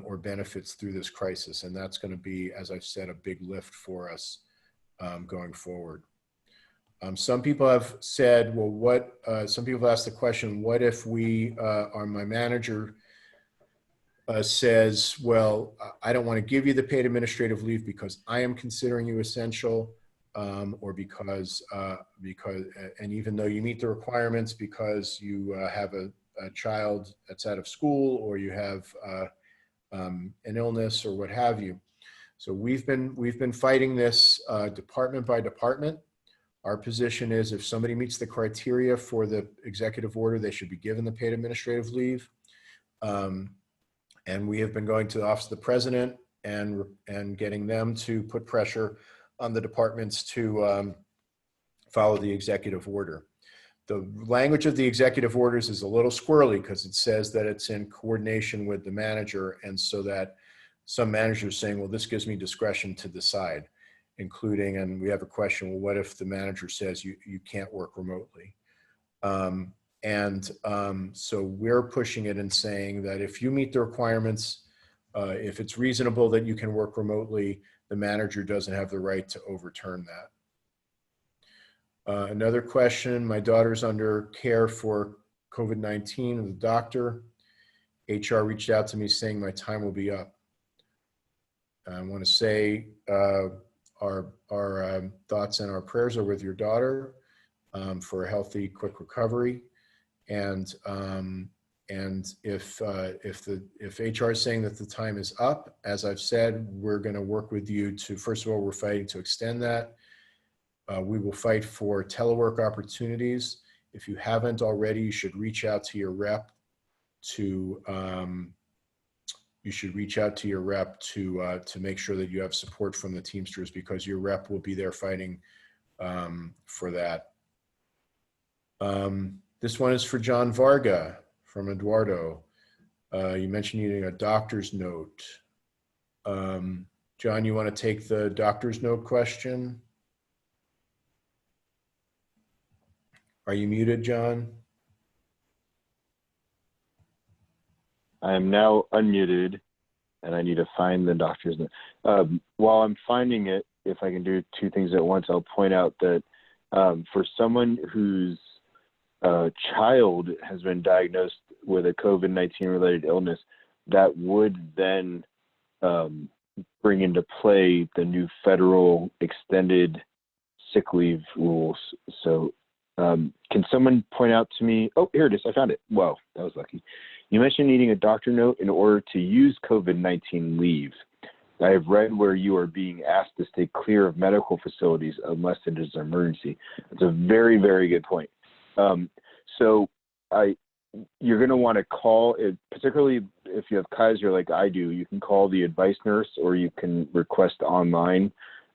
or benefits through this crisis. And that's going to be, as I've said, a big lift for us going forward. Some people have said, well, some people asked the question, what if my manager says, well, I don't want to give you the paid administrative leave because I am considering you essential, or because, and even though you meet the requirements because you have a child that's out of school, or you have an illness or what have you. So we've been fighting this department by department. Our position is if somebody meets the criteria for the executive order, they should be given the paid administrative leave. And we have been going to the Office of the President and getting them to put pressure on the departments to follow the executive order. The language of the executive orders is a little squirrely because it says that it's in coordination with the manager, and so that some managers saying, well, this gives me discretion to decide, including, and we have a question, well, what if the manager says you can't work remotely? So we're pushing it and saying that if you meet the requirements, if it's reasonable that you can work remotely, the manager doesn't have the right to overturn that. Another question, my daughter's under care for COVID-19 with the doctor. HR reached out to me saying my time will be up. I want to say our thoughts and our prayers are with your daughter for a healthy, quick recovery. And if HR is saying that the time is up, as I've said, we're going to work with you to, first of all, we're fighting to extend that. We will fight for telework opportunities. If you haven't already, you should reach out to your rep to make sure that you have support from the Teamsters, because your rep will be there fighting for that. This one is for John Varga from Eduardo. You mentioned needing a doctor's note. John, you want to take the doctor's note question? Are you muted, John? I am now unmuted, and I need to find the doctor's note. While I'm finding it, if I can do two things at once, I'll point out that for someone whose child has been diagnosed with a COVID-19 related illness, that would then bring into play the new federal extended sick leave rules. So can someone point out to me, oh, here it is, I found it. Whoa, that was lucky. You mentioned needing a doctor note in order to use COVID-19 leave. I have read where you are being asked to stay clear of medical facilities unless it is an emergency. That's a very, very good point. So you're going to want to call it, particularly if you have Kaiser like I do, you can call the advice nurse, or you can request online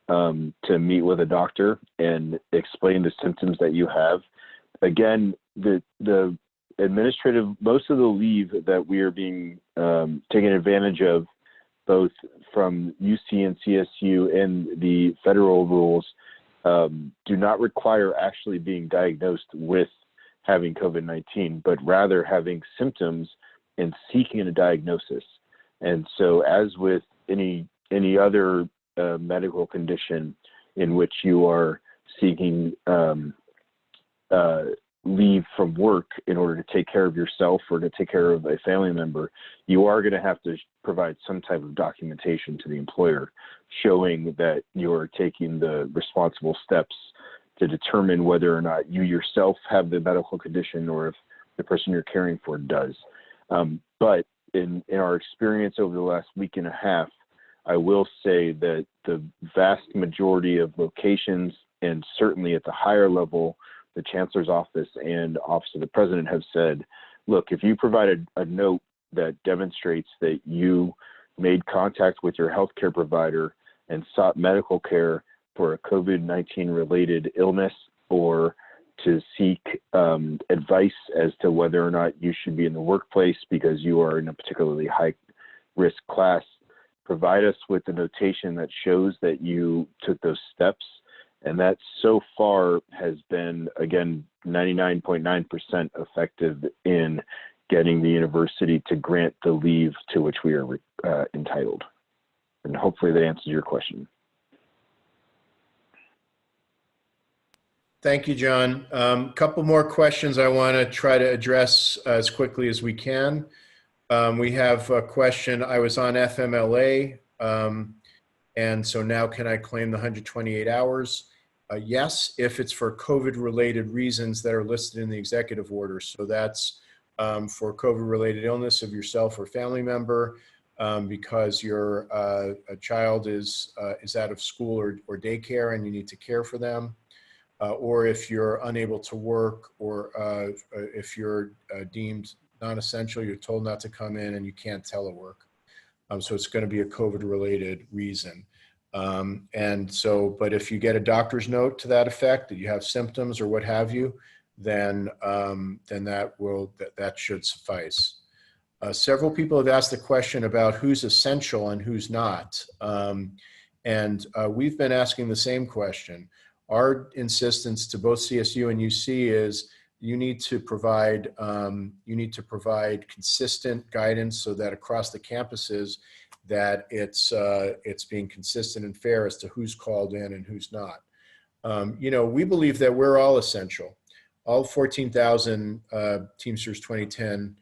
to meet with a doctor and explain the symptoms that you have. Again, the administrative, most of the leave that we are being taken advantage of, both from UC and CSU and the federal rules, do not require actually being diagnosed with having COVID-19, but rather having symptoms and seeking a diagnosis. And so, as with any other medical condition in which you are seeking leave from work in order to take care of yourself or to take care of a family member, you are going to have to provide some type of documentation to the employer showing that you're taking the responsible steps to determine whether or not you yourself have the medical condition or if the person you're caring for does. But in our experience over the last week and a half, I will say that the vast majority of locations, and certainly at the higher level, the Chancellor's office and Office of the President, have said, look, if you provide a note that demonstrates that you made contact with your healthcare provider and sought medical care for a COVID-19 related illness, or to seek advice as to whether or not you should be in the workplace because you are in a particularly high risk class, provide us with the notation that shows that you took those steps. And that so far has been, again, 99.9% effective in getting the university to grant the leave to which we are entitled. And hopefully that answers your question. Thank you, John. Couple more questions I want to try to address as quickly as we can. We have a question. I was on FMLA, and so now can I claim the 128 hours? Yes, if it's for COVID-related reasons that are listed in the executive order. So that's for COVID-related illness of yourself or family member, because your a child is out of school or daycare and you need to care for them. Or if you're unable to work, or if you're deemed non-essential, you're told not to come in and you can't telework. So it's going to be a COVID-related reason. And so, but if you get a doctor's note to that effect, that you have symptoms or what have you, then that should suffice. Several people have asked the question about who's essential and who's not. We've been asking the same question. Our insistence to both CSU and UC is you need to provide consistent guidance so that across the campuses that it's being consistent and fair as to who's called in and who's not. We believe that we're all essential. All 14,000 Teamsters 2010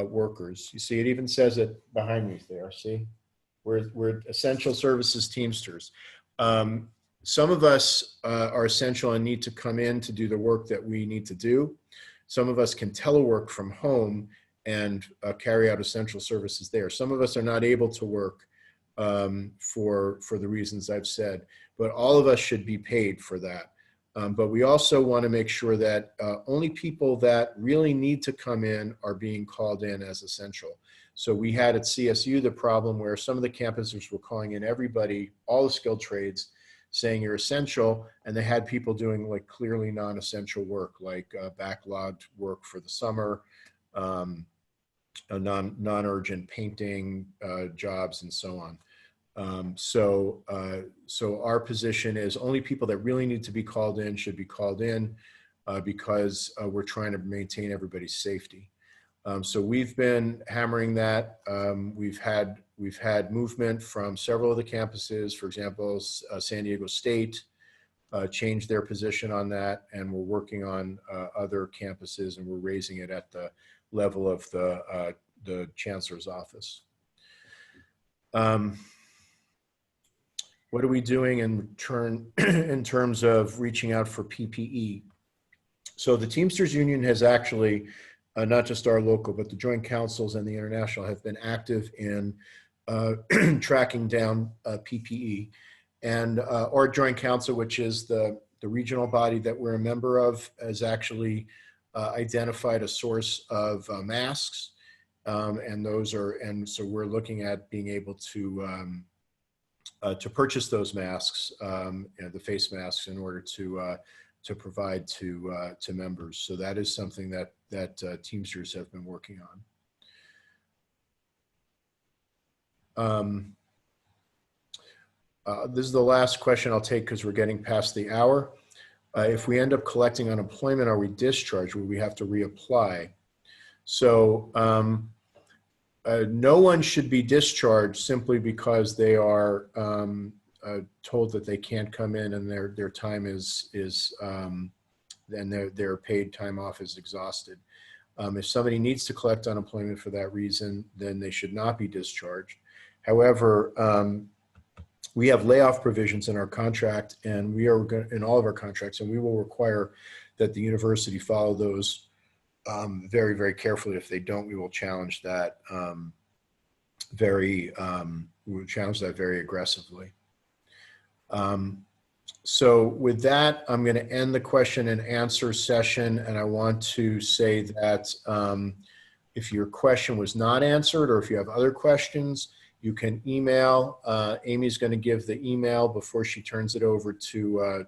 workers. You see, it even says it behind me there. See, we're essential services Teamsters. Some of us are essential and need to come in to do the work that we need to do. Some of us can telework from home and carry out essential services there. Some of us are not able to work for the reasons I've said, but all of us should be paid for that. But we also want to make sure that only people that really need to come in are being called in as essential. So we had at CSU the problem where some of the campuses were calling in everybody, all the skilled trades, saying you're essential, and they had people doing like clearly non-essential work, like backlogged work for the summer, non-urgent painting jobs, and so on. So our position is only people that really need to be called in should be called in because we're trying to maintain everybody's safety. So we've been hammering that. We've had movement from several of the campuses. For example, San Diego State changed their position on that, and we're working on other campuses, and we're raising it at the level of the chancellor's office. What are we doing in terms of reaching out for PPE? So the Teamsters Union has actually, not just our local, but the joint councils and the international have been active in tracking down PPE. And our joint council, which is the regional body that we're a member of, has actually identified a source of masks. And so we're looking at being able to purchase those masks, the face masks, in order to provide to members. So that is something that Teamsters have been working on. This is the last question I'll take because we're getting past the hour. If we end up collecting unemployment, are we discharged? Will we have to reapply? So no one should be discharged simply because they are told that they can't come in and their time is then their paid time off is exhausted. If somebody needs to collect unemployment for that reason, then they should not be discharged. However, we have layoff provisions in our contract, and we are in all of our contracts, and we will require that the university follow those very, very carefully. If they don't, we will challenge that very aggressively. So with that, I'm going to end the question and answer session, and I want to say that if your question was not answered, or if you have other questions, you can email. Amy's going to give the email before she turns it over to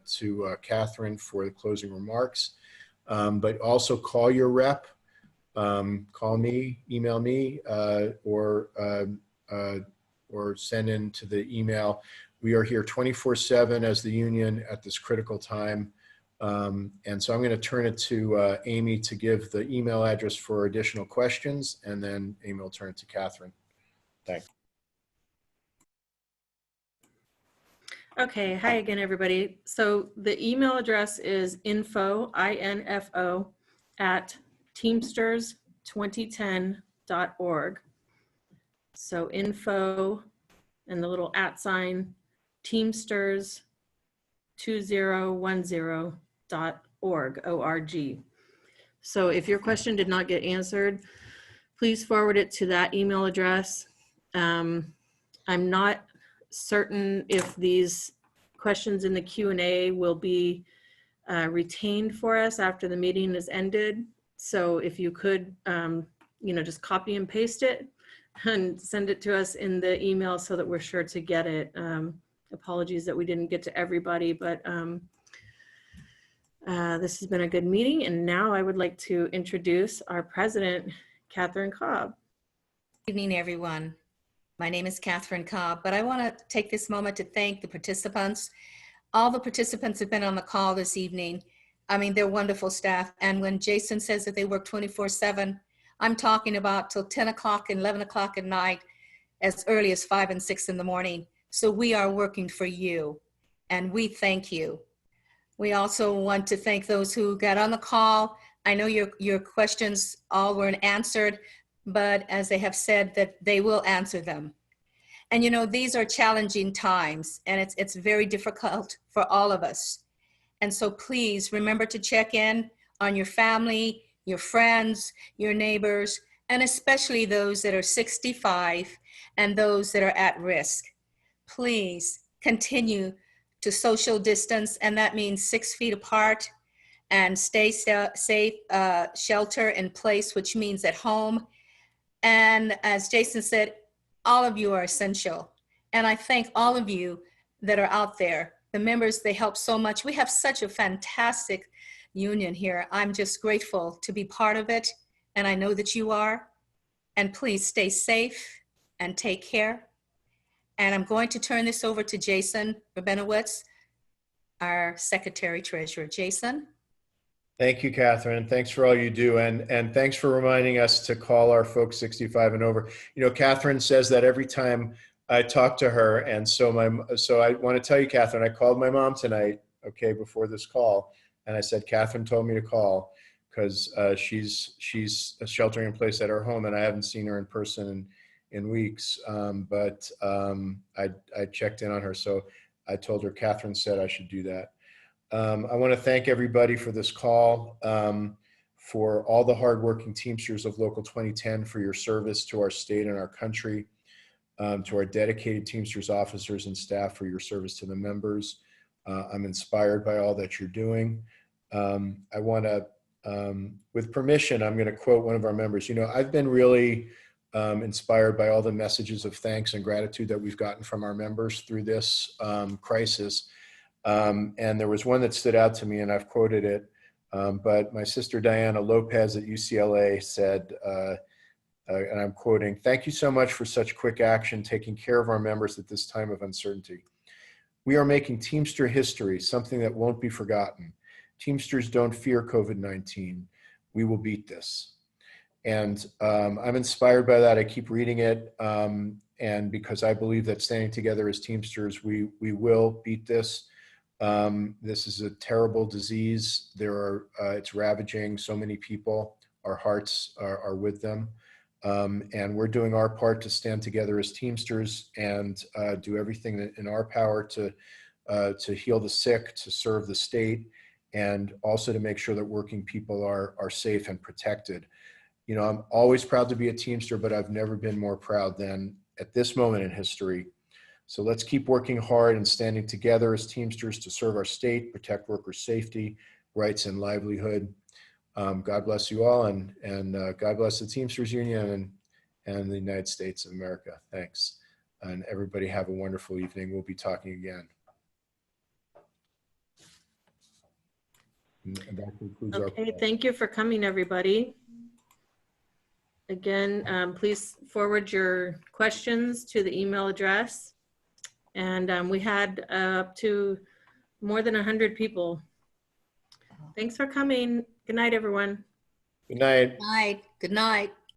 Catherine for the closing remarks. But also call your rep, call me, email me, or send in to the email. We are here 24/7 as the union at this critical time. And so I'm going to turn it to Amy to give the email address for additional questions, and then Amy will turn it to Catherine. Thanks. Okay, hi again, everybody. So the email address is info, I-N-F-O, at teamsters2010.org. So info and the little @ sign, teamsters2010.org, O-R-G. So if your question did not get answered, please forward it to that email address. I'm not certain if these questions in the Q&A will be retained for us after the meeting is ended. So if you could, just copy and paste it and send it to us in the email so that we're sure to get it. Apologies that we didn't get to everybody, but this has been a good meeting. And now I would like to introduce our president, Catherine Cobb. Good evening, everyone. My name is Catherine Cobb, but I want to take this moment to thank the participants. All the participants have been on the call this evening. I mean, they're wonderful staff. And when Jason says that they work 24/7, I'm talking about till 10 o'clock and 11 o'clock at night, as early as 5 and 6 in the morning. So we are working for you, and we thank you. We also want to thank those who got on the call. I know your questions all weren't answered, but as they have said that they will answer them. And these are challenging times, and it's very difficult for all of us. And so please remember to check in on your family, your friends, your neighbors, and especially those that are 65 and those that are at risk. Please continue to social distance, and that means 6 feet apart, and stay safe, shelter in place, which means at home. And as Jason said, all of you are essential. And I thank all of you that are out there. The members, they help so much. We have such a fantastic union here. I'm just grateful to be part of it. And I know that you are. And please stay safe and take care. And I'm going to turn this over to Jason Rabinowitz, our Secretary Treasurer. Jason. Thank you, Catherine. Thanks for all you do. And thanks for reminding us to call our folks 65 and over. Catherine says that every time I talk to her. And so I want to tell you, Catherine, I called my mom tonight, before this call. And I said, Catherine told me to call because she's sheltering in place at her home, and I haven't seen her in person in weeks. But I checked in on her. So I told her, Catherine said I should do that. I want to thank everybody for this call, for all the hardworking Teamsters of Local 2010 for your service to our state and our country, to our dedicated Teamsters officers and staff for your service to the members. I'm inspired by all that you're doing. I want to, with permission, I'm going to quote one of our members. I've been really inspired by all the messages of thanks and gratitude that we've gotten from our members through this crisis. And there was one that stood out to me, and I've quoted it, but my sister Diana Lopez at UCLA said, and I'm quoting, "Thank you so much for such quick action, taking care of our members at this time of uncertainty. We are making Teamster history, something that won't be forgotten. Teamsters don't fear COVID-19. We will beat this." And I'm inspired by that. I keep reading it. And because I believe that standing together as Teamsters, we will beat this. This is a terrible disease. It's ravaging so many people. Our hearts are with them. And we're doing our part to stand together as Teamsters and do everything in our power to heal the sick, to serve the state, and also to make sure that working people are safe and protected. I'm always proud to be a Teamster, but I've never been more proud than at this moment in history. So let's keep working hard and standing together as Teamsters to serve our state, protect workers' safety, rights, and livelihood. God bless you all, and God bless the Teamsters Union and the United States of America. Thanks. And everybody have a wonderful evening. We'll be talking again. And that concludes our Okay, call. thank you for coming, everybody. Again, please forward your questions to the email address. And we had up to more than 100 people. Thanks for coming. Good night, everyone. Good night. Good night. Good night.